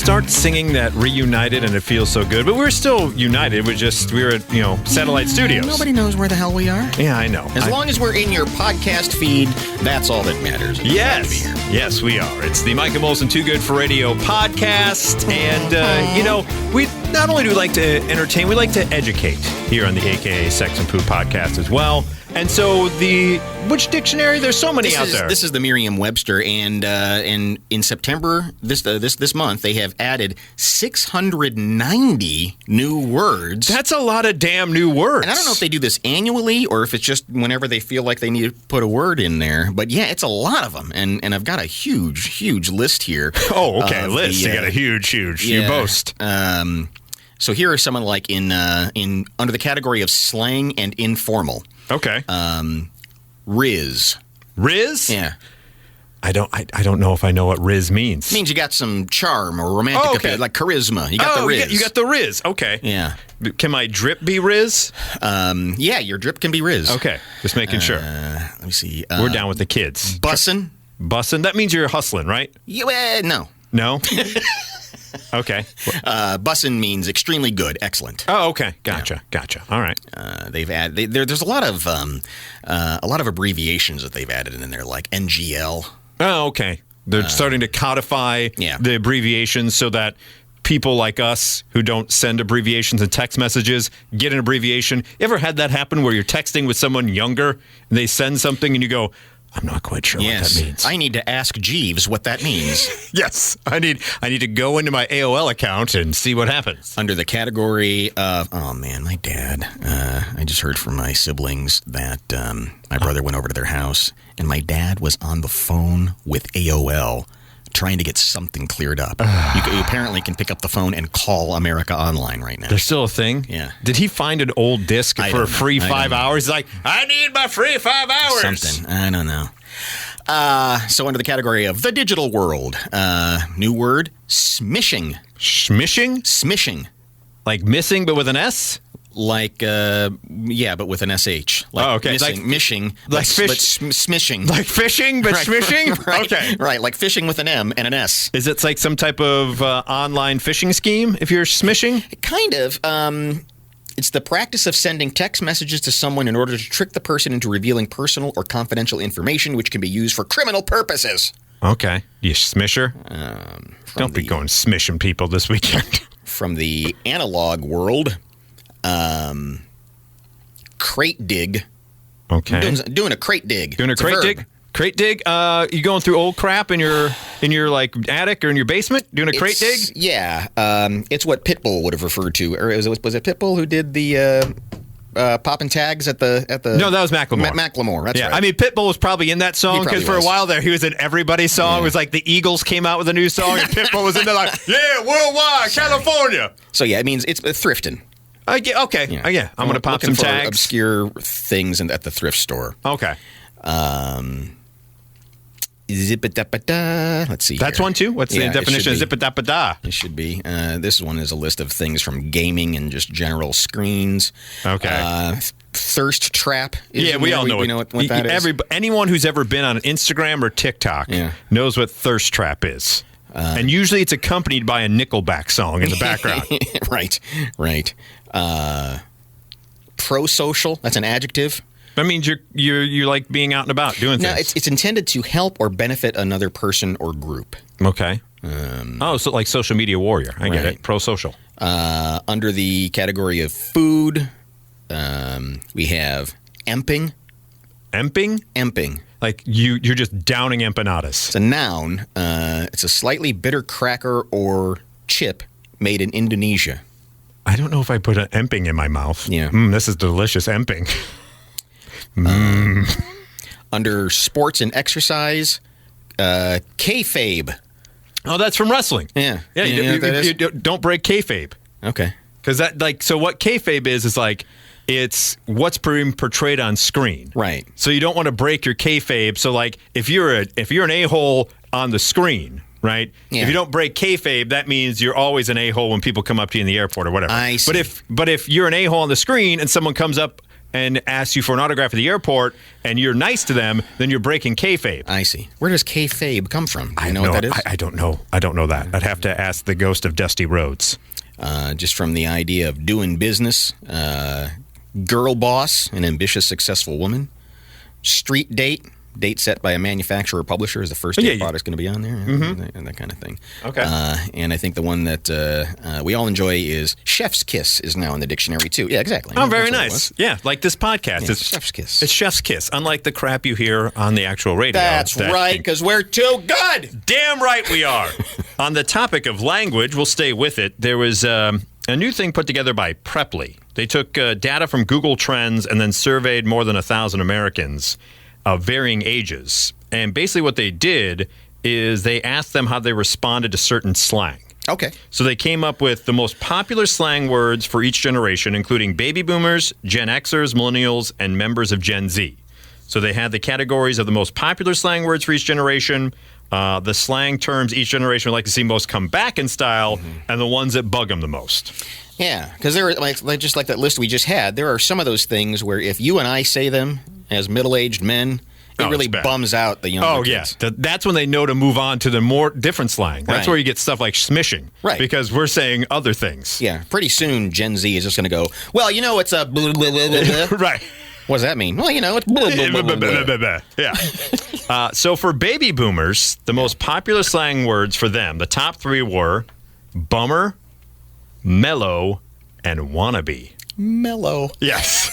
start singing that Reunited and It Feels So Good? But we're still united. We're at, Satellite Studios. Nobody knows where the hell we are. Yeah, I know. As long as we're in your podcast feed, that's all that matters. Yes. Yes, we are. It's the Mike and Molson Too Good for Radio podcast. And, we not only do we like to entertain, we like to educate here on the AKA Sex and Poo podcast as well. And so which dictionary? There's so many out there. This is the Merriam-Webster, and in September this month they have added 690 new words. That's a lot of damn new words. And I don't know if they do this annually or if it's just whenever they feel like they need to put a word in there. But yeah, it's a lot of them, and I've got a huge list here. Oh, okay, list. You got a huge. You boast. So here are some like in under the category of slang and informal. Okay. Riz. Riz? Yeah. I don't know if I know what Riz means. It means you got some charm or romantic appeal, like charisma. You got the Riz. You got the Riz. Okay. Yeah. Can my drip be Riz? Yeah, your drip can be Riz. Okay. Just making sure. Let me see. We're down with the kids. Bussin'. Bussin'? That means you're hustling, right? Yeah, no. No? Okay. Bussin' means extremely good, excellent. Oh, okay. Gotcha. All right. They've added there's a lot of abbreviations that they've added in there, like NGL. Oh, okay. They're starting to codify the abbreviations so that people like us who don't send abbreviations and text messages get an abbreviation. You ever had that happen where you're texting with someone younger and they send something and you go, I'm not quite sure what that means. I need to ask Jeeves what that means. Yes, I need to go into my AOL account and see what happens. Under the category of, my dad. I just heard from my siblings that my brother went over to their house and my dad was on the phone with AOL trying to get something cleared up. You apparently can pick up the phone and call America Online right now. There's still a thing? Yeah. Did he find an old disc for a free 5 hours? He's like, I need my free 5 hours. Something. I don't know. So under the category of the digital world, new word, smishing. Smishing? Smishing. Like missing but with an S? Like, but with an SH. Like okay. Missing, like, mishing. Like fish. But smishing. Like fishing, but smishing? Right, okay. Right, like fishing with an M and an S. Is it like some type of online phishing scheme if you're smishing? Kind of. It's the practice of sending text messages to someone in order to trick the person into revealing personal or confidential information which can be used for criminal purposes. Okay. You smisher? Don't be going smishing people this weekend. From the analog world, crate dig. Okay. Doing a crate dig. Doing a crate dig? Crate dig? You going through old crap in your like attic or in your basement? Doing a crate dig? Yeah. It's what Pitbull would have referred to. Or was it Pitbull who did the popping tags at the? No, that was Macklemore. Macklemore. That's right. I mean, Pitbull was probably in that song because for a while there he was in everybody's song. Yeah. It was like the Eagles came out with a new song and Pitbull was in there like, yeah, worldwide, California. So yeah, it means it's thrifting. Okay. Yeah. I'm going to pop some tags. Obscure things at the thrift store. Okay. Zip-a-da-ba-da. Let's see. That's here. one too? What's the definition of zip-a-da-ba-da? It should be. This one is a list of things from gaming and just general screens. Okay. Thirst trap. We all know we know what that is. Anyone who's ever been on Instagram or TikTok knows what thirst trap is. And usually it's accompanied by a Nickelback song in the background. Right. Pro-social. That's an adjective. That means you're like being out and about doing things. No, it's intended to help or benefit another person or group. Okay. So like social media warrior. I get it. Pro-social. Under the category of food, we have emping. Emping? Emping. Like you're just downing empanadas. It's a noun. It's a slightly bitter cracker or chip made in Indonesia. I don't know if I put an emping in my mouth. Yeah. This is delicious emping. Under sports and exercise, kayfabe. Oh, that's from wrestling. Yeah. You don't break kayfabe. Okay. Because so what kayfabe is like, it's what's being portrayed on screen. Right. So you don't want to break your kayfabe. So like, if you're an a-hole on the screen, right? Yeah. If you don't break kayfabe, that means you're always an a-hole when people come up to you in the airport or whatever. I see. But if you're an a-hole on the screen and someone comes up and asks you for an autograph at the airport, and you're nice to them, then you're breaking kayfabe. I see. Where does kayfabe come from? Do you know what that is? I don't know. I don't know that. I'd have to ask the ghost of Dusty Rhodes. Just from the idea of doing business, girl boss, an ambitious, successful woman, street date set by a manufacturer or publisher is the first day the product's going to be on there, and that kind of thing. Okay. And I think the one that we all enjoy is chef's kiss is now in the dictionary, too. Yeah, exactly. Oh, very nice. Yeah, like this podcast. Yeah, it's chef's kiss. It's chef's kiss, unlike the crap you hear on the actual radio. That's right, because we're too good. Damn right we are. On the topic of language, we'll stay with it. There was a new thing put together by Preply. They took data from Google Trends and then surveyed more than 1,000 Americans of varying ages. And basically what they did is they asked them how they responded to certain slang. Okay. So they came up with the most popular slang words for each generation, including baby boomers, Gen Xers, millennials, and members of Gen Z. So they had the categories of the most popular slang words for each generation, the slang terms each generation would like to see most come back in style, and the ones that bug them the most. Yeah, because there are just like that list we just had. There are some of those things where if you and I say them as middle-aged men, it really bums out the younger kids. Yeah, that's when they know to move on to the more different slang. That's Right. where you get stuff like smishing, Right? Because we're saying other things. Yeah, pretty soon Gen Z is just going to go, well, you know, it's a blah, blah, blah, blah, blah. Right. What does that mean? Well, you know, it's blah, blah, blah, blah, blah. Yeah. So for baby boomers, the most popular slang words for them, the top three were bummer, mellow, and wannabe. Mellow. Yes.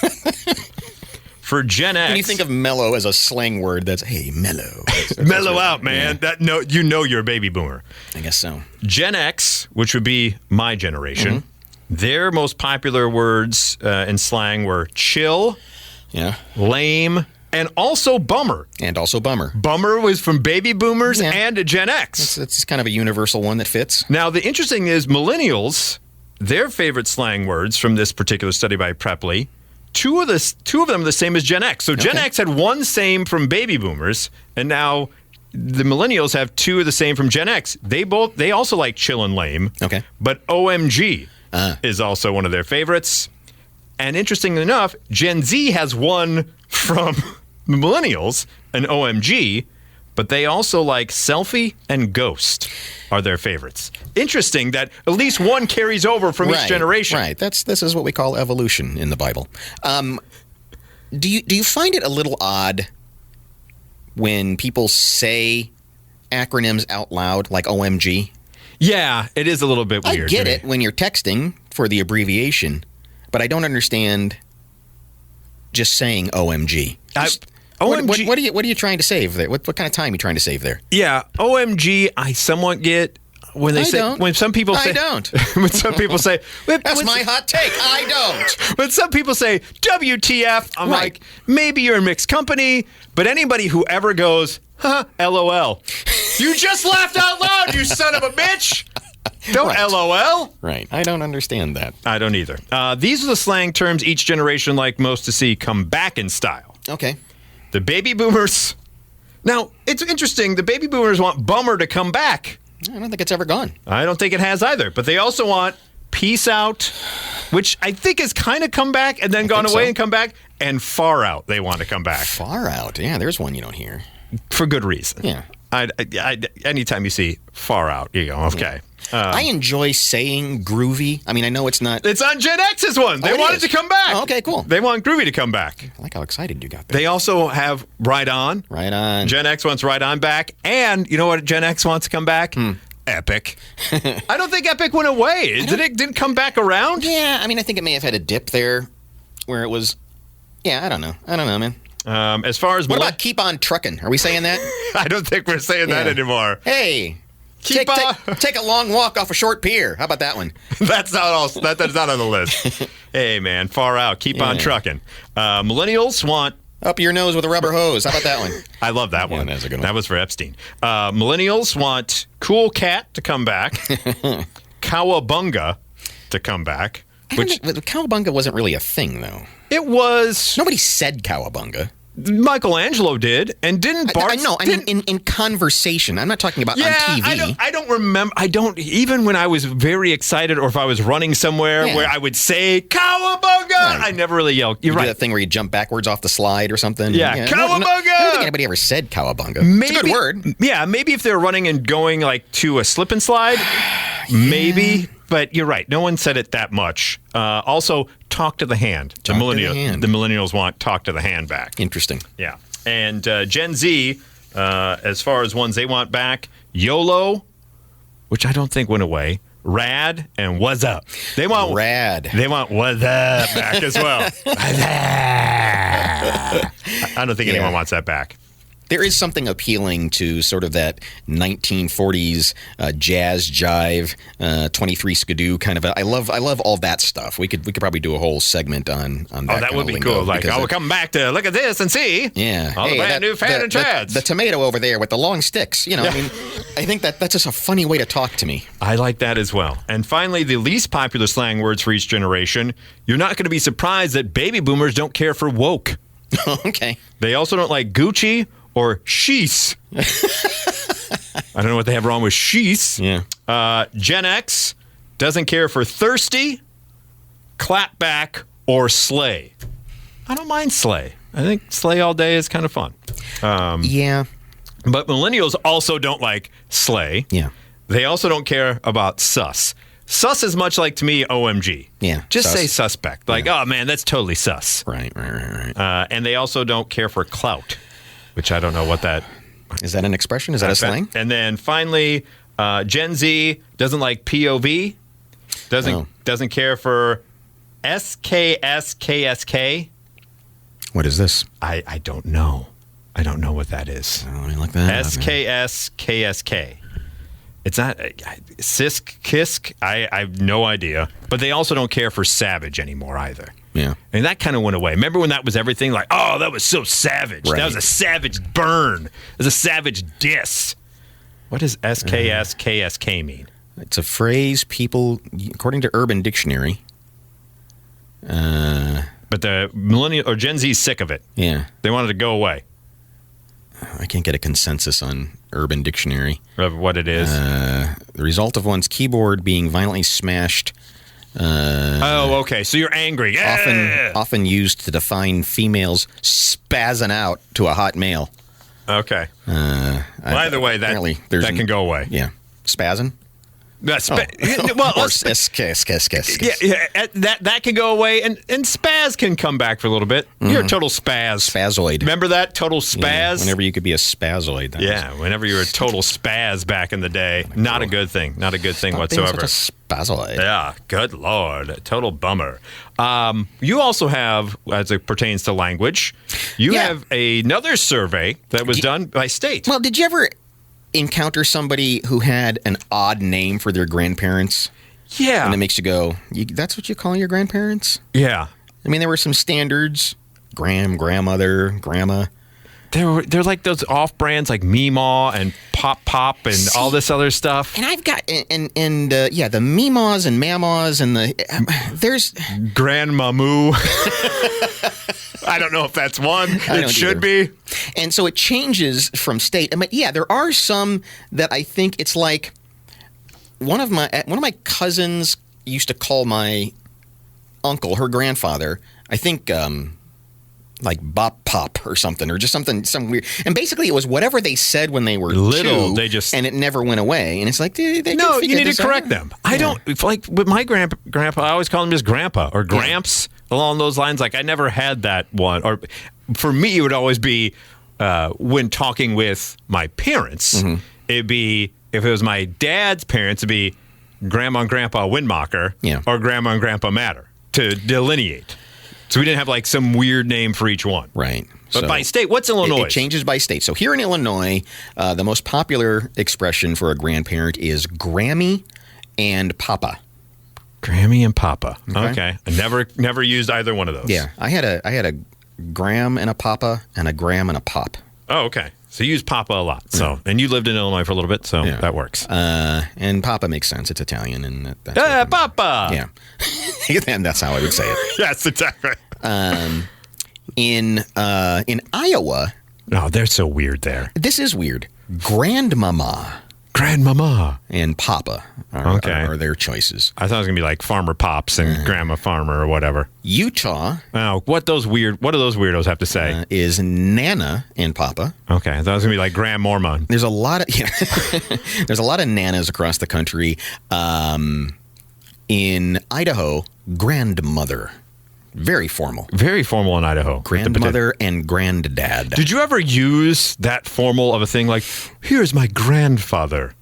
For Gen X, When you think of mellow as a slang word, that's, hey, mellow. mellow out, man. Yeah. You know you're a baby boomer. I guess so. Gen X, which would be my generation, their most popular words in slang were chill, Yeah. lame, and also bummer. And also bummer. Bummer was from baby boomers Yeah. and a Gen X. It's kind of a universal one that fits. Now, the interesting is millennials, their favorite slang words from this particular study by Preply, two of them are the same as Gen X. So Gen X had one same from baby boomers, and now the millennials have two of the same from Gen X. They also like chill and lame. Okay. But OMG is also one of their favorites. And interestingly enough, Gen Z has one from the millennials, an OMG, but they also like selfie and ghost are their favorites. Interesting that at least one carries over from each generation. Right. This is what we call evolution in the Bible. Do you find it a little odd when people say acronyms out loud, like OMG? Yeah, it is a little bit weird. I get it when you're texting for the abbreviation, but I don't understand just saying OMG. OMG. What are you trying to save there? What kind of time are you trying to save there? Yeah, OMG. I somewhat get when they when some people say I don't. When some people say That's my hot take. I don't. When some people say WTF, I'm Right. like, maybe you're in mixed company, but anybody who ever goes, LOL. You just laughed out loud, you son of a bitch. Don't Right. LOL. Right. I don't understand that. I don't either. These are the slang terms each generation like most to see come back in style. Okay. The baby boomers. Now, it's interesting. The baby boomers want bummer to come back. I don't think it's ever gone. I don't think it has either. But they also want peace out, which I think has kind of come back and then gone away and come back. And far out, they want to come back. Far out. Yeah, there's one you don't hear. For good reason. Yeah. Anytime you see far out, you go, okay. I enjoy saying groovy. I mean, I know it's not. It's on Gen X's one. They want it to come back. Oh, okay, cool. They want groovy to come back. I like how excited you got there. They also have right on. Right on. Gen X wants right on back. And you know what Gen X wants to come back? Epic. I don't think Epic went away. Didn't come back around? Yeah, I mean, I think it may have had a dip there where it was. Yeah, I don't know, man. As far as what about keep on trucking? Are we saying that? I don't think we're saying that anymore. Hey, take a long walk off a short pier. How about that one? That's not on the list. Hey man, far out. Keep on trucking. Millennials want up your nose with a rubber hose. How about that one? I love that one. That's a good one. That was for Epstein. Millennials want cool cat to come back. Cowabunga to come back. Cowabunga wasn't really a thing, though. It was. Nobody said cowabunga. Michelangelo did, and didn't Bart? I mean, in conversation. I'm not talking about on TV. I don't remember. I don't, even when I was very excited or if I was running somewhere where I would say, Cowabunga! Right. I never really yelled. You're right. Do that thing where you jump backwards off the slide or something. Yeah, Cowabunga! I don't think anybody ever said Cowabunga. It's a good word. Yeah, maybe if they're running and going like to a slip and slide, maybe. But you're right. No one said it that much. Also, talk to the hand. The millennials want talk to the hand back. Interesting. Yeah. And Gen Z, as far as ones they want back, YOLO, which I don't think went away, rad, and what's up. They want rad. They want what's up back as well. I don't think anyone wants that back. There is something appealing to sort of that 1940s jazz jive, 23 skidoo kind of. I love all that stuff. We could probably do a whole segment on that. Oh, that would be cool. Like, we'll come back to look at this and see. Yeah, all the brand new fan and chads. The tomato over there with the long sticks. You know, I mean, I think that's just a funny way to talk to me. I like that as well. And finally, the least popular slang words for each generation. You're not going to be surprised that baby boomers don't care for woke. Okay. They also don't like Gucci or sheesh. I don't know what they have wrong with sheesh. Yeah. Gen X doesn't care for thirsty, clapback, or slay. I don't mind slay. I think slay all day is kind of fun. Yeah. But millennials also don't like slay. Yeah. They also don't care about sus. Sus is much like, to me, OMG. Yeah. Just say suspect. Like, oh, man, that's totally sus. Right. And they also don't care for clout, which I don't know what that is. That an expression? Is that a slang? And then finally, Gen Z doesn't like POV, doesn't care for SKSKSK. What is this? I don't know. I don't know what that is. Oh, I like that. SKSKSK. It's not Sisk, Kisk. I have no idea. But they also don't care for savage anymore either. Yeah. And that kind of went away. Remember when that was everything? Like, oh, that was so savage. Right. That was a savage burn. It was a savage diss. What does SKSKSK mean? It's a phrase people, according to Urban Dictionary. But the millennial or Gen Z is sick of it. Yeah. They wanted to go away. I can't get a consensus on Urban Dictionary. Of what it is. The result of one's keyboard being violently smashed. Okay. So you're angry. Yeah. Often used to define females spazzing out to a hot male. Okay. Either way, that can go away. Yeah. Spazzing? Well, that can go away, and spaz can come back for a little bit. Mm-hmm. You're a total spaz. Spazoid. Remember that? Total spaz? Yeah, whenever you could be a spazoid. Whenever you were a total spaz back in the day. Not a good thing. Not a good thing whatsoever. Such a spazoid. Yeah, good Lord. Total bummer. You also have, as it pertains to language, you have another survey that was done by state. Well, did you ever encounter somebody who had an odd name for their grandparents? Yeah. And it makes you go, that's what you call your grandparents? Yeah. I mean, there were some standards. Grandmother, grandma. They're like those off brands like Meemaw and Pop and all this other stuff. And I've got the Meemaws and Mamaws and there's Grandmamoo. I don't know if that's one. It should be. And so it changes from state. I mean, there are some that I think it's like one of my cousins used to call my uncle, her grandfather, I think like Bop Pop or something, or just some weird. And basically, it was whatever they said when they were little. And it never went away. And it's like, you need to correct them. I don't like with my grandpa. I always call him just Grandpa or Gramps along those lines. Like I never had that one. Or for me, it would always be when talking with my parents. Mm-hmm. It'd be if it was my dad's parents, it'd be Grandma and Grandpa Windmacher or Grandma and Grandpa Matter to delineate. So we didn't have like some weird name for each one. Right. But by state, what's Illinois? It changes by state. So here in Illinois, the most popular expression for a grandparent is Grammy and Papa. Grammy and Papa. Okay. I never used either one of those. Yeah. I had a Gram and a Papa and a Gram and a Pop. Oh, okay. So you use Papa a lot. So and you lived in Illinois for a little bit, so that works. And Papa makes sense. It's Italian, and that's Papa. Yeah, and that's how I would say it. That's exactly right. In Iowa. Oh, they're so weird there. This is weird. Grandmama. Grandmama. And Papa are their choices. I thought it was going to be like Farmer Pops and Grandma Farmer or whatever. Utah. Oh, what do those weirdos have to say? Is Nana and Papa. Okay, I thought it was going to be like Grandmormon. There's a lot of nanas across the country. In Idaho, grandmother. Very formal. Very formal in Idaho. Grandmother and granddad. Did you ever use that formal of a thing like, here's my grandfather,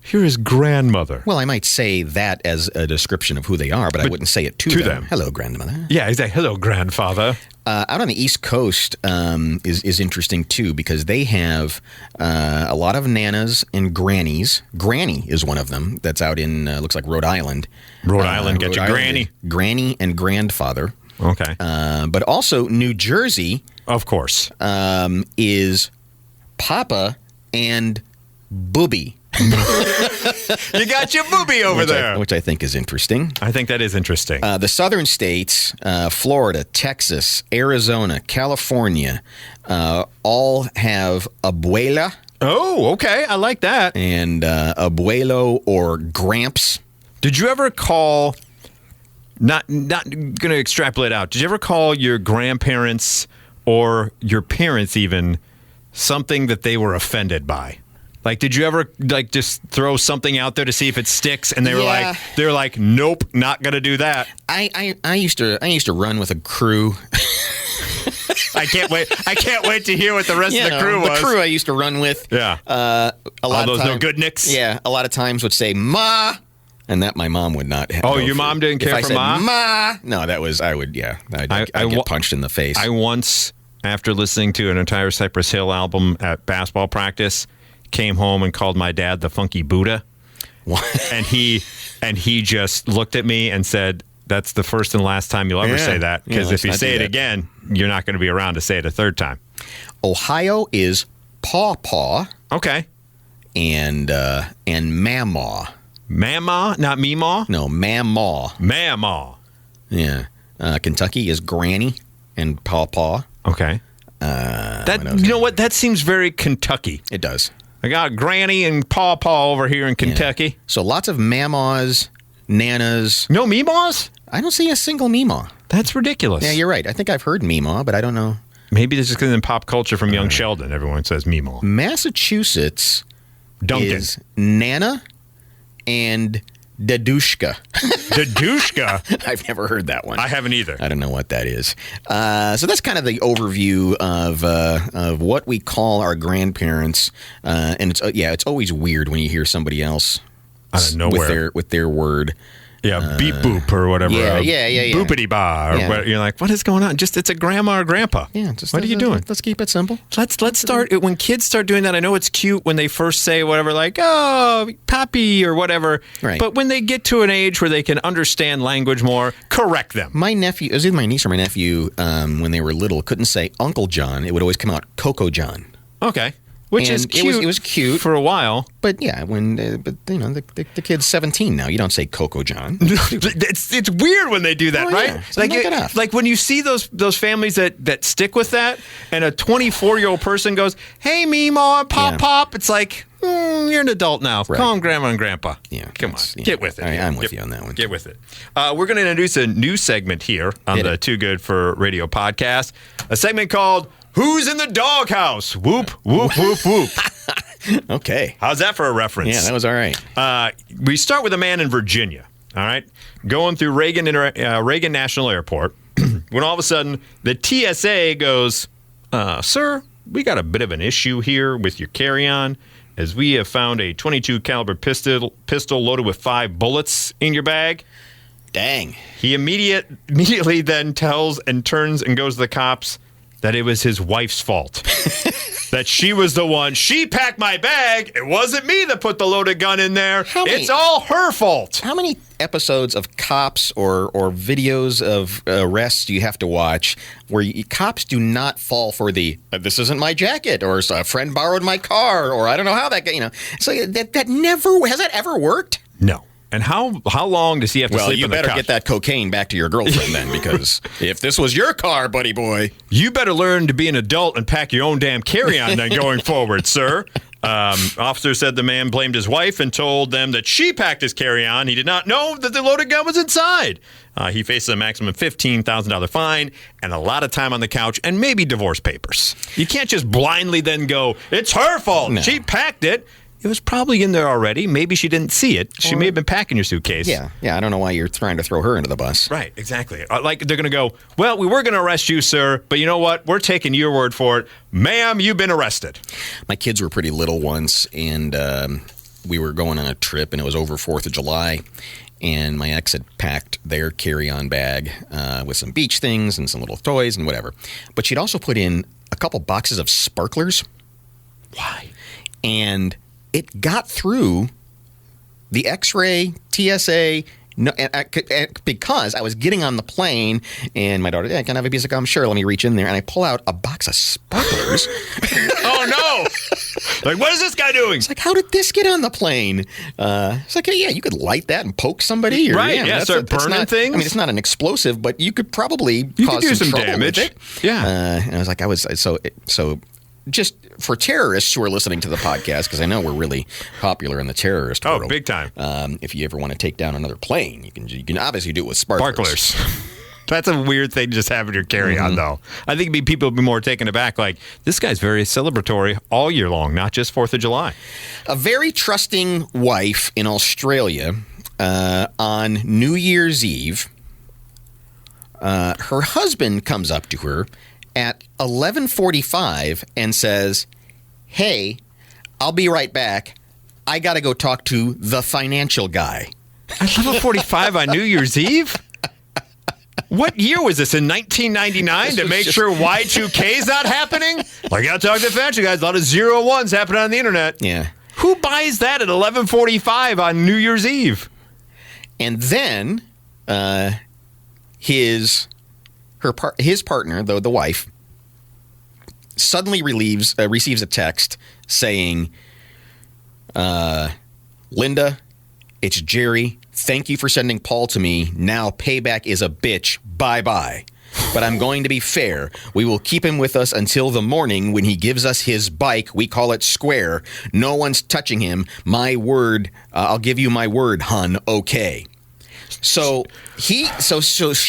here is grandmother? Well, I might say that as a description of who they are, but I wouldn't say it to them. Hello, grandmother. Yeah, exactly. Hello, grandfather. Out on the East Coast is interesting, too, because they have a lot of nanas and grannies. Granny is one of them that's out in, looks like Rhode Island. Rhode Island, get your granny. Granny and grandfather. Okay. But also New Jersey. Of course. Is Papa and Booby. You got your booby over there. Which I think is interesting. I think that is interesting. The southern states, Florida, Texas, Arizona, California, all have abuela. Oh, okay. I like that. And abuelo or gramps. Did you ever call... Not going to extrapolate out. Did you ever call your grandparents or your parents even something that they were offended by? Like, did you ever just throw something out there to see if it sticks? And they were like, nope, not going to do that. I used to run with a crew. I can't wait to hear what the rest of the crew was. The crew I used to run with. Yeah. A lot of those no good nicks. Yeah. A lot of times would say ma. And that my mom would not have. Oh, your mom didn't care for ma? Ma. No, that was, I'd get punched in the face. I once, after listening to an entire Cypress Hill album at basketball practice, came home and called my dad the Funky Buddha. What? And he just looked at me and said, that's the first and last time you'll ever say that. Because if you say it again, you're not going to be around to say it a third time. Ohio is Paw. Okay. And Mamaw. Mama, not Meemaw? No, Mamaw. Mamaw. Yeah. Kentucky is Granny and Paw. Okay. You know what? That seems very Kentucky. It does. I got Granny and Paw over here in Kentucky. Yeah. So lots of Mamaws, Nanas. No Meemaws? I don't see a single Meemaw. That's ridiculous. Yeah, you're right. I think I've heard Meemaw, but I don't know. Maybe this is because in pop culture from Young Sheldon, everyone says Meemaw. Massachusetts is Nana and Dadushka. Dadushka? I've never heard that one. I haven't either. I don't know what that is. So that's kind of the overview of what we call our grandparents. And it's always weird when you hear somebody else out of nowhere with their word. Yeah, beep boop or whatever. Yeah. Boopity ba. Or you're like, what is going on? Just it's a grandma or grandpa. Yeah. What are you doing? Let's keep it simple. Let's start when kids start doing that. I know it's cute when they first say whatever, like oh, papi or whatever. Right. But when they get to an age where they can understand language more, correct them. My nephew, it was either my niece or my nephew, when they were little, couldn't say Uncle John. It would always come out Coco John. Okay. Which is cute. It was cute for a while, but yeah, the kid's 17 now. You don't say Coco John. it's weird when they do that, right? Yeah. Like when you see those families that stick with that, and a 24-year-old person goes, "Hey, Meemaw, Pop." It's like you're an adult now. Right. Call them Grandma and Grandpa. Yeah, come on, get with it. I'm with you on that one. Get with it. We're going to introduce a new segment here on the Too Good for Radio podcast. A segment called Who's in the Doghouse? Whoop, whoop, whoop, whoop. Okay. How's that for a reference? Yeah, that was all right. We start with a man in Virginia, all right? Going through Reagan National Airport, when all of a sudden the TSA goes, sir, we got a bit of an issue here with your carry-on, as we have found a .22 caliber pistol loaded with 5 bullets in your bag. Dang. He immediately then turns and goes to the cops that it was his wife's fault. That she was the one. She packed my bag. It wasn't me that put the loaded gun in there. It's all her fault. How many episodes of Cops or videos of arrests do you have to watch where cops do not fall for the, this isn't my jacket, or a friend borrowed my car, or I don't know how that got, So that never, has that ever worked? No. And how long does he have to sleep on the couch? Well, you better get that cocaine back to your girlfriend then, because if this was your car, buddy boy. You better learn to be an adult and pack your own damn carry-on then going forward, sir. Officer said the man blamed his wife and told them that she packed his carry-on. He did not know that the loaded gun was inside. He faces a maximum $15,000 fine and a lot of time on the couch and maybe divorce papers. You can't just blindly then go, it's her fault. No. She packed it. It was probably in there already. Maybe she didn't see it. She may have been packing your suitcase. Yeah. I don't know why you're trying to throw her into the bus. Right, exactly. Like they're going to go, well, we were going to arrest you, sir, but you know what? We're taking your word for it. Ma'am, you've been arrested. My kids were pretty little once, and we were going on a trip, and it was over 4th of July, and my ex had packed their carry-on bag with some beach things and some little toys and whatever. But she'd also put in a couple boxes of sparklers. Why? And it got through the X-ray, TSA, because I was getting on the plane, and my daughter, can I have a piece of gum? Sure, let me reach in there. And I pull out a box of sparklers. Oh, no! Like, what is this guy doing? It's like, how did this get on the plane? It's like, yeah, you could light that and poke somebody. Or, right, start burning things. I mean, it's not an explosive, but you could probably cause some damage. With it. Yeah. And I was like, so just for terrorists who are listening to the podcast, because I know we're really popular in the terrorist world. Oh, big time. If you ever want to take down another plane, you can obviously do it with sparklers. That's a weird thing to just have in your carry-on, though. I think people would be more taken aback, like, this guy's very celebratory all year long, not just 4th of July. A very trusting wife in Australia on New Year's Eve, her husband comes up to her at 11:45 and says, hey, I'll be right back. I got to go talk to the financial guy. At 11:45 on New Year's Eve? What year was this, in 1999, to make sure Y2K is not happening? Like, I got to talk to the financial guys. A lot of 0-1s happening on the internet. Yeah. Who buys that at 11:45 on New Year's Eve? And then his partner, though the wife, suddenly receives a text saying, Linda, it's Jerry. Thank you for sending Paul to me. Now payback is a bitch. Bye-bye. But I'm going to be fair. We will keep him with us until the morning when he gives us his bike. We call it Square. No one's touching him. My word. I'll give you my word, hun. Okay. So she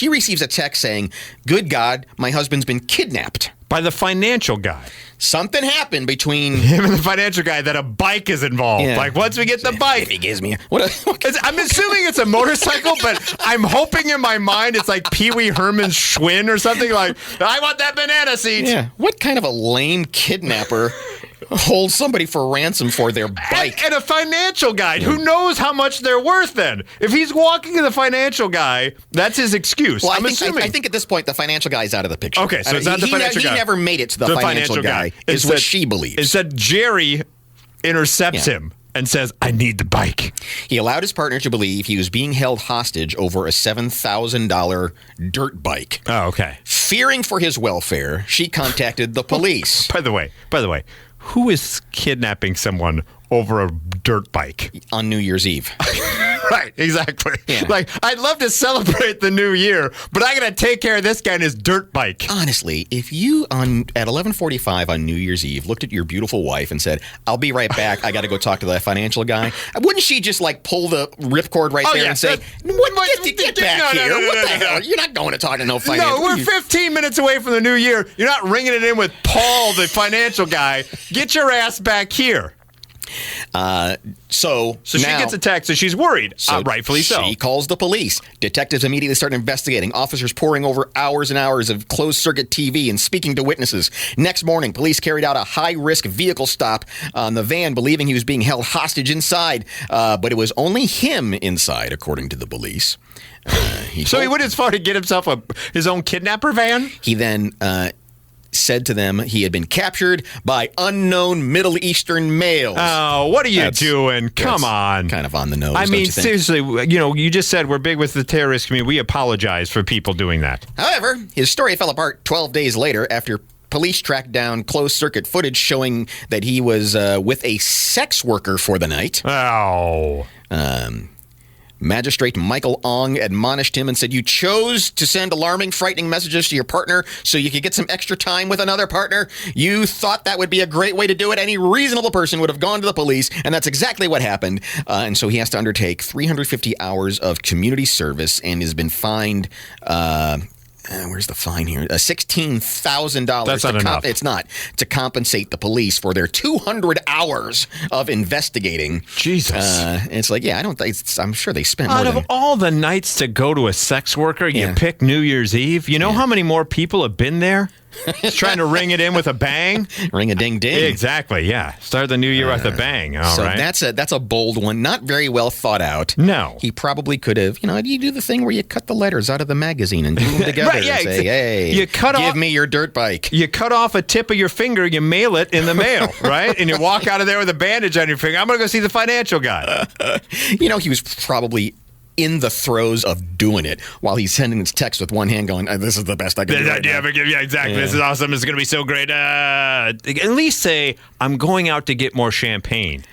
receives a text saying, good God, my husband's been kidnapped. By the financial guy. Something happened between him and the financial guy that a bike is involved. Yeah. Like, once we get the bike. If he gives me I'm assuming it's a motorcycle, but I'm hoping in my mind it's like Pee Wee Herman's Schwinn or something like, I want that banana seat. Yeah. What kind of a lame kidnapper holds somebody for ransom for their bike? And a financial guy who knows how much they're worth then. If he's walking to the financial guy, that's his excuse. Well, I think at this point the financial guy's out of the picture. Okay, so it's not the financial guy. He never made it to the financial guy, is what she believes. Instead, Jerry intercepts him and says, I need the bike. He allowed his partner to believe he was being held hostage over a $7,000 dirt bike. Oh, okay. Fearing for his welfare, she contacted the police. By the way, who is kidnapping someone over a dirt bike? On New Year's Eve. Right, exactly. Yeah. Like, I'd love to celebrate the new year, but I got to take care of this guy and his dirt bike. Honestly, if you at 11:45 on New Year's Eve looked at your beautiful wife and said, I'll be right back, I got to go talk to the financial guy, wouldn't she just like pull the ripcord right there and say, get back here? What the hell? You're not going to talk to no financial guy. No, we're 15 minutes away from the new year. You're not ringing it in with Paul, the financial guy. Get your ass back here. So she gets a text and she's worried, rightfully so. She calls the police. Detectives immediately start investigating. Officers poring over hours and hours of closed-circuit TV and speaking to witnesses. Next morning, police carried out a high-risk vehicle stop on the van, believing he was being held hostage inside. But it was only him inside, according to the police. He went as far to get himself his own kidnapper van? He then said to them he had been captured by unknown Middle Eastern males. Oh, what are you doing? Come on. Kind of on the nose. I mean, seriously, you just said we're big with the terrorist community. We apologize for people doing that. However, his story fell apart 12 days later after police tracked down closed-circuit footage showing that he was with a sex worker for the night. Oh. Magistrate Michael Ong admonished him and said, "You chose to send alarming, frightening messages to your partner so you could get some extra time with another partner. You thought that would be a great way to do it. Any reasonable person would have gone to the police, and that's exactly what happened." And so he has to undertake 350 hours of community service and has been fined. Where's the fine here? $16,000. That's not enough. It's not, to compensate the police for their 200 hours of investigating. Jesus. It's like, I'm sure they spent Out more of than... all the nights to go to a sex worker, you pick New Year's Eve. You know how many more people have been there? Just trying to ring it in with a bang. Ring a ding ding. Exactly, yeah. Start the new year with a bang. All right. That's a bold one. Not very well thought out. No. He probably could have, you do the thing where you cut the letters out of the magazine and glue them together and say, hey, give me your dirt bike. You cut off a tip of your finger, you mail it in the mail, right? And you walk out of there with a bandage on your finger. I'm going to go see the financial guy. He was probably in the throes of doing it while he's sending his text with one hand going, "This is the best I can do right now." Yeah, exactly. Yeah. This is awesome. This is going to be so great. At least say, "I'm going out to get more champagne."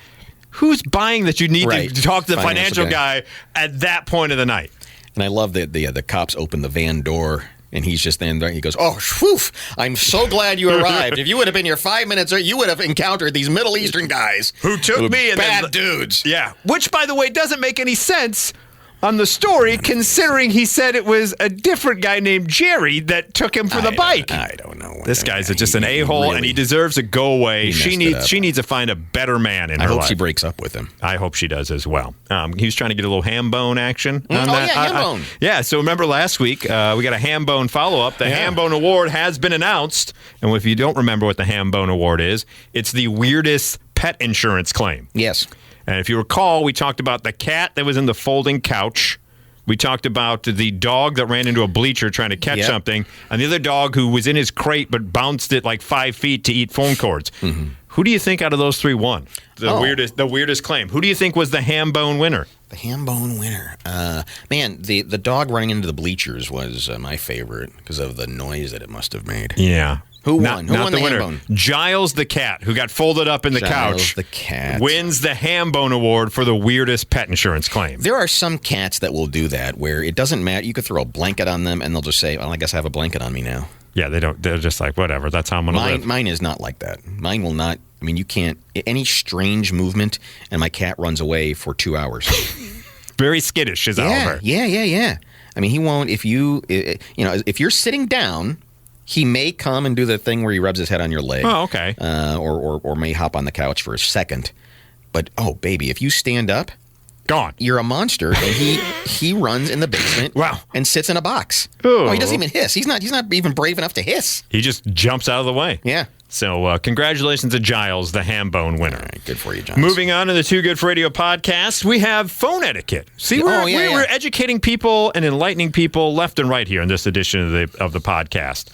Who's buying that you need to talk to the financial guy at that point of the night? And I love that the cops open the van door. And he's just then there. He goes, "Oh, whew, I'm so glad you arrived. If you would have been here 5 minutes, you would have encountered these Middle Eastern guys who took me and bad dudes." Yeah, which, by the way, doesn't make any sense on the story, considering he said it was a different guy named Jerry that took him for the bike. I don't know. This guy's just an a-hole, and he deserves to go away. She needs to find a better man in her life. I hope she breaks up with him. I hope she does as well. He was trying to get a little Hambone action on that. Hambone. Yeah, so remember last week, we got a Hambone follow-up. The Hambone Award has been announced, and if you don't remember what the Hambone Award is, it's the weirdest pet insurance claim. Yes. And if you recall, we talked about the cat that was in the folding couch. We talked about the dog that ran into a bleacher trying to catch something, and the other dog who was in his crate but bounced it like 5 feet to eat phone cords. Mm-hmm. Who do you think out of those three won? The weirdest claim. Who do you think was the Hambone winner? The Hambone winner. Man, the dog running into the bleachers was my favorite because of the noise that it must have made. Yeah. Who won? Who won the winner? Hambone? Giles the cat, who got folded up in the couch, the cat, wins the Hambone Award for the weirdest pet insurance claim. There are some cats that will do that where it doesn't matter. You could throw a blanket on them and they'll just say, "Well, I guess I have a blanket on me now." Yeah, they don't. They're just like, whatever. That's how I'm going to live. Mine is not like that. Mine will not. I mean, you can't. Any strange movement and my cat runs away for 2 hours. Very skittish is Oliver. Yeah. I mean, he won't. If if you're sitting down, he may come and do the thing where he rubs his head on your leg. Oh, okay. Or may hop on the couch for a second. But, oh, baby, if you stand up, gone. You're a monster, and he runs in the basement and sits in a box. Ooh. Oh, he doesn't even hiss. He's not even brave enough to hiss. He just jumps out of the way. Yeah. So congratulations to Giles, the Hambone winner. All right, good for you, Giles. Moving on to the Too Good for Radio podcast, we have phone etiquette. See, we're educating people and enlightening people left and right here in this edition of the podcast.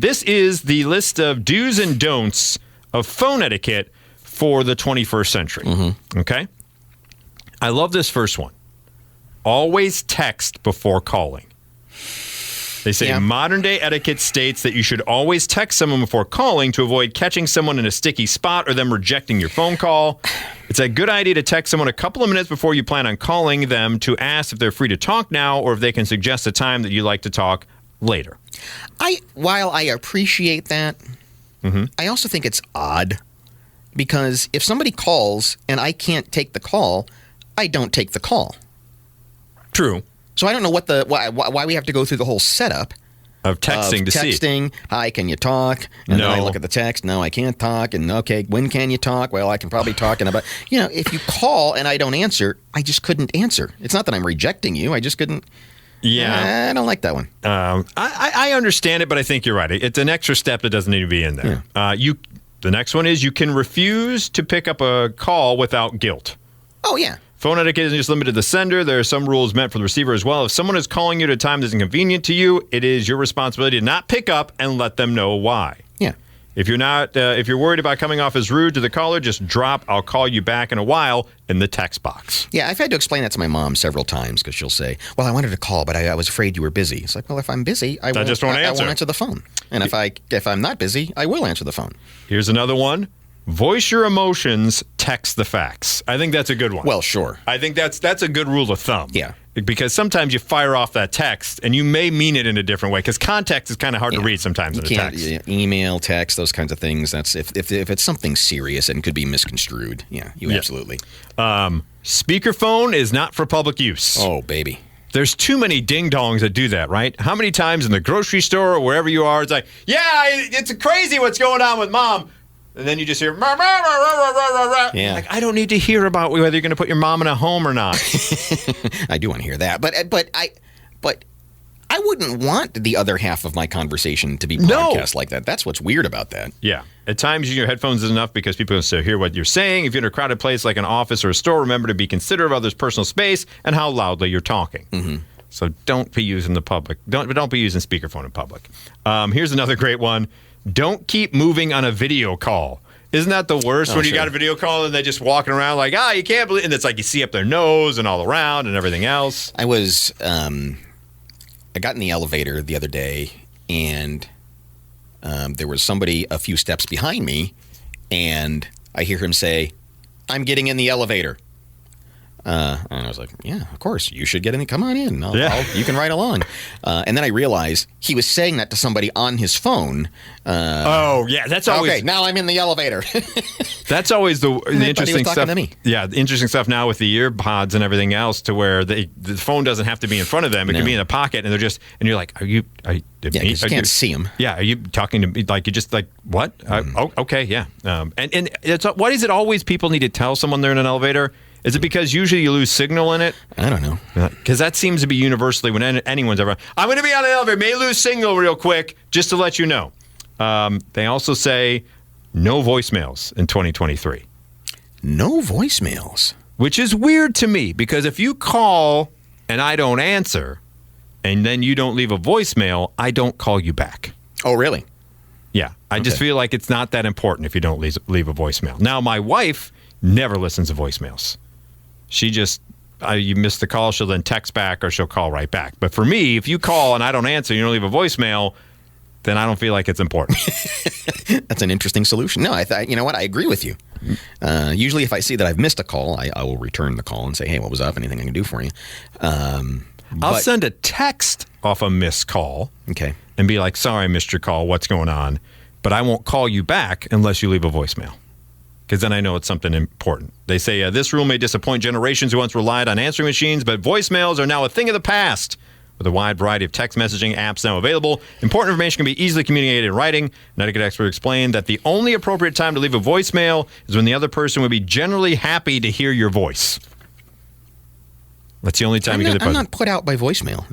This is the list of do's and don'ts of phone etiquette for the 21st century. Mm-hmm. Okay? I love this first one. Always text before calling. They say modern day etiquette states that you should always text someone before calling to avoid catching someone in a sticky spot or them rejecting your phone call. It's a good idea to text someone a couple of minutes before you plan on calling them to ask if they're free to talk now or if they can suggest a time that you'd like to talk later. While I appreciate that, I also think it's odd because if somebody calls and I can't take the call, I don't take the call. True. So I don't know why we have to go through the whole setup of texting see. Hi, can you talk? And then I look at the text. No, I can't talk. And okay, when can you talk? Well, I can probably talk in about. If you call and I don't answer, I just couldn't answer. It's not that I'm rejecting you. I just couldn't. Yeah, I don't like that one. I understand it, but I think you're right. It's an extra step that doesn't need to be in there. Yeah. The next one is you can refuse to pick up a call without guilt. Oh yeah. Phone etiquette isn't just limited to the sender. There are some rules meant for the receiver as well. If someone is calling you at a time that's inconvenient to you, it is your responsibility to not pick up and let them know why. Yeah. If you're worried about coming off as rude to the caller, just drop "I'll call you back in a while" in the text box. Yeah, I've had to explain that to my mom several times because she'll say, "Well, I wanted to call, but I was afraid you were busy." It's like, well, if I'm busy, I won't answer the phone. And if I'm not busy, I will answer the phone. Here's another one. voice your emotions, text the facts. I think that's a good one. Well, sure. I think that's a good rule of thumb. Yeah. Because sometimes you fire off that text and you may mean it in a different way because context is kind of hard to read sometimes in a text. Email, text, those kinds of things. That's if it's something serious and could be misconstrued. Yeah, absolutely. Speakerphone is not for public use. Oh, baby. There's too many ding-dongs that do that, right? How many times in the grocery store or wherever you are, it's like, it's crazy what's going on with Mom. And then you just hear, rah, rah, rah, rah, rah. Yeah. Like, I don't need to hear about whether you're going to put your mom in a home or not. I do want to hear that, but I wouldn't want the other half of my conversation to be broadcast like that. That's what's weird about that. Yeah. At times, using your headphones is enough because people can still hear what you're saying. If you're in a crowded place like an office or a store, remember to be considerate of others' personal space and how loudly you're talking. Mm-hmm. So don't be using the public. Don't be using speakerphone in public. Here's another great one. Don't keep moving on a video call. Isn't that the worst when you got a video call and they're just walking around like, you can't believe, and it's like you see up their nose and all around and everything else. I got in the elevator the other day and there was somebody a few steps behind me and I hear him say, "I'm getting in the elevator." And I was like, yeah, of course, you should get in. Come on in. You can ride along. And then I realized he was saying that to somebody on his phone. That's always... Okay, now I'm in the elevator. That's always the interesting stuff. To me. Yeah, the interesting stuff now with the ear pods and everything else to where the phone doesn't have to be in front of them. It can be in a pocket, and they're just... And you're like, you can't see them. Yeah, are you talking to me? Like, you're just like, what? Okay, yeah. And it's why is it always people need to tell someone they're in an elevator? Is it because usually you lose signal in it? I don't know. Because that seems to be universally when anyone's ever... I'm going to be on an elevator. May lose signal real quick, just to let you know. They also say no voicemails in 2023. No voicemails? Which is weird to me, because if you call and I don't answer, and then you don't leave a voicemail, I don't call you back. Oh, really? Yeah. I just feel like it's not that important if you don't leave a voicemail. Now, my wife never listens to voicemails. She just, you miss the call, she'll then text back or she'll call right back. But for me, if you call and I don't answer, you don't leave a voicemail, then I don't feel like it's important. That's an interesting solution. No, you know what? I agree with you. Usually if I see that I've missed a call, I will return the call and say, hey, what was up? Anything I can do for you? I'll send a text off a missed call. Okay. And be like, sorry, I missed your call. What's going on? But I won't call you back unless you leave a voicemail. Because then I know it's something important. They say, this rule may disappoint generations who once relied on answering machines, but voicemails are now a thing of the past. With a wide variety of text messaging apps now available, important information can be easily communicated in writing. An etiquette expert explained that the only appropriate time to leave a voicemail is when the other person would be generally happy to hear your voice. That's the only time you can... I'm not put out by voicemail.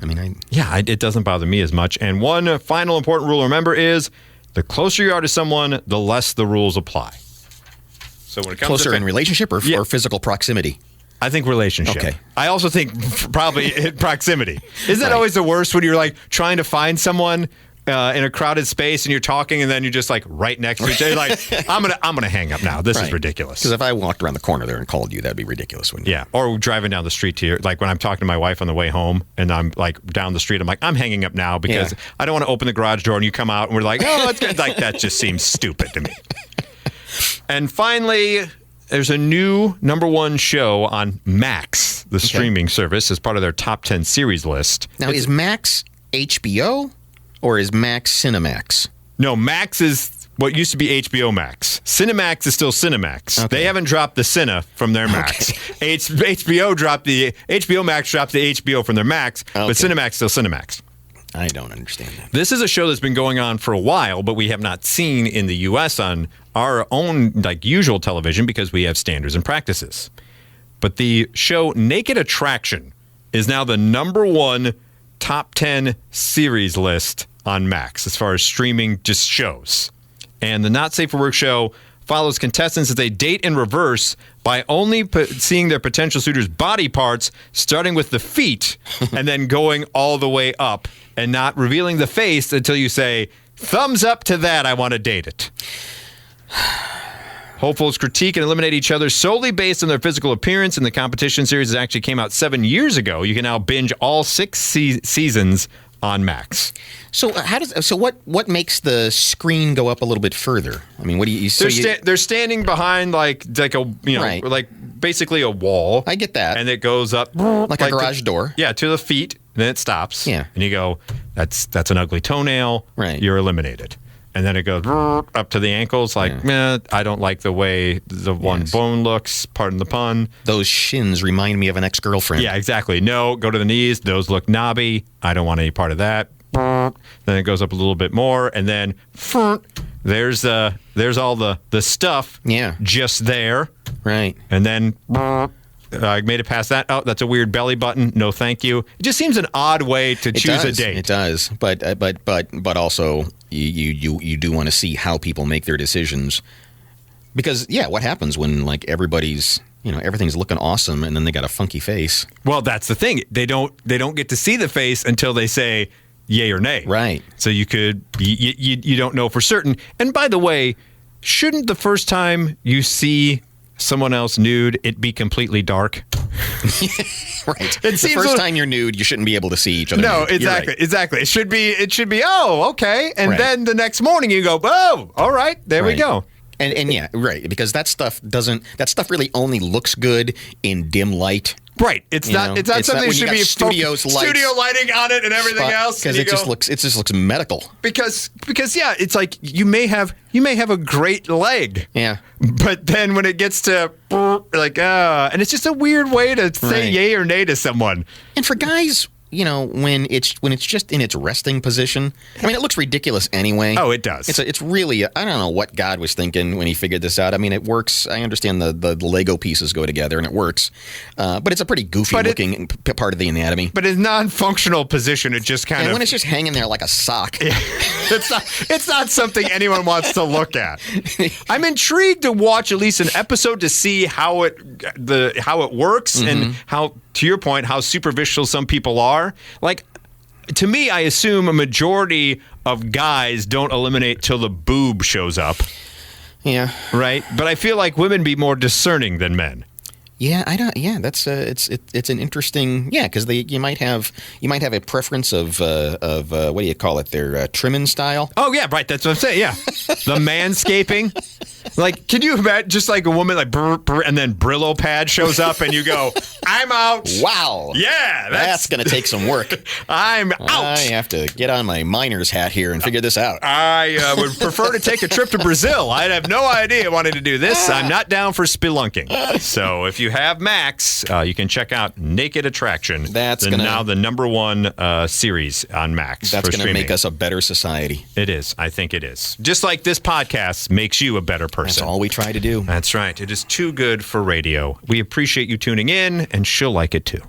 It doesn't bother me as much. And one final important rule to remember is the closer you are to someone, the less the rules apply. So when it comes closer in relationship or physical proximity? I think relationship. Okay. I also think probably proximity. Isn't it always the worst when you're like trying to find someone in a crowded space and you're talking and then you're just like right next to each other? Like, I'm gonna hang up now. This is ridiculous. Because if I walked around the corner there and called you, that'd be ridiculous, wouldn't it? Yeah. Or driving down the street to like when I'm talking to my wife on the way home and I'm like down the street, I'm like, I'm hanging up now because I don't want to open the garage door and you come out and we're like, oh, it's good. Like that just seems stupid to me. And finally, there's a new #1 show on Max, the streaming service, as part of their top 10 series list. Now, is Max HBO or is Max Cinemax? No, Max is what used to be HBO Max. Cinemax is still Cinemax. Okay. They haven't dropped the Cine from their Max. Okay. HBO Max dropped the HBO from their Max, but Cinemax is still Cinemax. I don't understand that. This is a show that's been going on for a while, but we have not seen in the U.S. on our own usual television because we have standards and practices. But the show Naked Attraction is now the #1 top 10 series list on Max as far as streaming just shows. And the Not Safe for Work show follows contestants as they date in reverse by only seeing their potential suitors' body parts, starting with the feet and then going all the way up and not revealing the face until you say, thumbs up to that, I want to date it. Hopefuls critique and eliminate each other solely based on their physical appearance, and the competition series actually came out 7 years ago. You can now binge all 6 seasons on Max. So what makes the screen go up a little bit further? I mean, what do you? They're standing behind like a Right. like basically a wall. I get that. And it goes up like a garage door. Yeah, to the feet. Then it stops. Yeah. And you go, that's an ugly toenail. Right. You're eliminated. And then it goes up to the ankles, like, I don't like the way the one bone looks, pardon the pun. Those shins remind me of an ex-girlfriend. Yeah, exactly. No, go to the knees. Those look knobby. I don't want any part of that. Then it goes up a little bit more, and then there's all the stuff just there. Right. And then I made it past that. Oh, that's a weird belly button. No, thank you. It just seems an odd way to choose a date. It does, but also you do want to see how people make their decisions, because what happens when like everybody's everything's looking awesome and then they got a funky face? Well, that's the thing. They don't get to see the face until they say yay or nay. Right. So you don't know for certain. And by the way, shouldn't the first time you see someone else nude, it be completely dark? Right. The first time you're nude, you shouldn't be able to see each other. No, nude. exactly. Right. Exactly. It should be, oh, okay. And then the next morning you go, oh, all right, there we go. And yeah, right, because that stuff really only looks good in dim light. Right. It's not something that should be studio lighting on it and everything else. Because it just looks medical. Because it's like you may have a great leg. Yeah. But then when it gets to like and it's just a weird way to say yay or nay to someone. And for guys, when it's just in its resting position, I mean, it looks ridiculous anyway. Oh, it does. It's really, I don't know what God was thinking when he figured this out. I mean, it works. I understand the Lego pieces go together and it works, but it's a pretty goofy looking part of the anatomy. But in non-functional position, it just kind of, when it's just hanging there like a sock. It's not something anyone wants to look at. I'm intrigued to watch at least an episode to see how it works and how, to your point, how superficial some people are. Like, to me, I assume a majority of guys don't eliminate till the boob shows up. Yeah. Right? But I feel like women be more discerning than men. Yeah, I don't. Yeah, that's it's an interesting. Yeah, because you might have a preference of what do you call it? Their trimming style. Oh yeah, right. That's what I'm saying. Yeah, the manscaping. Like, can you imagine just like a woman like brr, brr, and then Brillo pad shows up and you go, I'm out. Wow. Yeah, that's going to take some work. I'm out. I have to get on my miner's hat here and figure this out. I would prefer to take a trip to Brazil. I have no idea wanting to do this. I'm not down for spelunking. So if you have Max, you can check out Naked Attraction. That's now the #1 series on Max. That's going to make us a better society. It is. I think it is. Just like this podcast makes you a better person. That's all we try to do. That's right. It is too good for radio. We appreciate you tuning in, and she'll like it too.